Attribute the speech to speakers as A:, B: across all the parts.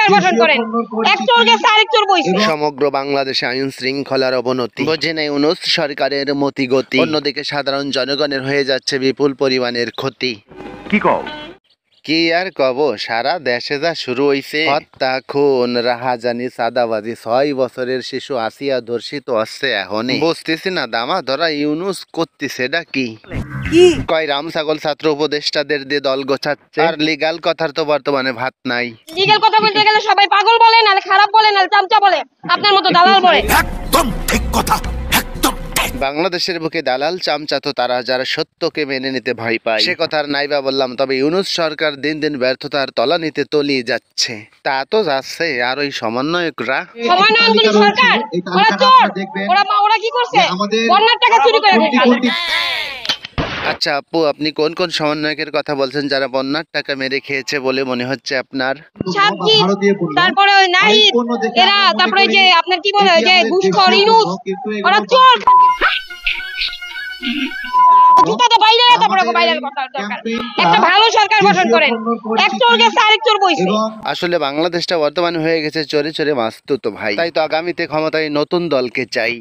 A: সরকার গঠন করেন। এক চোর গেছে আরেক চোর বইছে।
B: সমগ্র বাংলাদেশে আইন শৃঙ্খলার অবনতি বোঝে নাই ইউনূস সরকারের মতিগতি। অন্যদিকে সাধারণ জনগণের হয়ে যাচ্ছে বিপুল পরিমাণের ক্ষতি।
C: কি কও?
B: কি আর কব, সারা দেশে যা শুরু হইছে, হত্যা, খুন, রাহাজানি, চাঁদাবাজি, 6 বছরের শিশু আসিয়া ধর্ষিত হচ্ছে। এখনই বুঝতেছি না দামা ধরা ইউনূস করতেছেটা কি। কয় রাম ছাগল ছাত্র উপদেষ্টাদের দিয়ে দল গোছাচ্ছে, আর লিগাল কথার তো বর্তমানে ভাত নাই।
A: লিগ্যাল কথা বলতে গেলে সবাই পাগল বলে, নালে খারাপ বলে, নালে চামচা বলে, আপনার মতো দালাল বলে।
C: একদম ঠিক কথা, একদম ঠিক।
B: বাংলাদেশের বুকে দালাল চামচা তো তারা যারা সত্যকে মেনে নিতে ভয় পায়। সে কথা আর নাইবা বললাম, তবে ইউনূস সরকার দিন দিন ব্যর্থতার তলানিতে তলিয়ে যাচ্ছে। তা তো যাচ্ছে, আর ওই সমন্বয়করা
A: সমন্বয়নকারী সরকার, ওরা চোর। ওরা কি করছে? বন্যার টাকা চুরি করে খায়।
B: আচ্ছা আপু, আপনি কোন কোন সমন্বয়কের কথা বলছেন যারা বন্যার টাকা মেরে খেয়েছে বলে মনে হচ্ছে আপনার?
A: সাবজিৎ, তারপরে ওই নাহিদ, এরা, তারপরে যে আপনার কি বলে, ওই যে ঘুষখোর ইউনূস, ওরা চোর। জুতাটা বাইরে, তারপরে বাইরের কথা দরকার। একটা ভালো সরকার গঠন করেন। এক চোর গেছে আরেক চোর বইছে।
B: আসলে বাংলাদেশটা বর্তমানে হয়ে গেছে চোরে চোরে মাস্তুতো ভাই। তাই তো আগামীতে ক্ষমতায় নতুন দলকে চাই।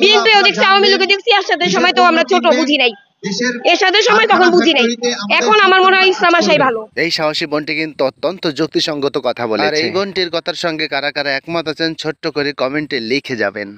A: বিএনপি দেখছি, আওয়ামী লীগকে দেখছি, এরশাদের সময় তো আমরা ছোট বুঝি নাই, এরশাদের সময় তখন বুঝি নাই। এখন আমার মনে হয় ইসলাম আসাই ভালো।
B: এই সাহসী বোনটি কিন্তু অত্যন্ত যুক্তিসঙ্গত কথা বলেছে। আর এই বোনটির কথার সঙ্গে কারা কারা একমত আছেন ছোট্ট করে কমেন্টে লিখে যাবেন।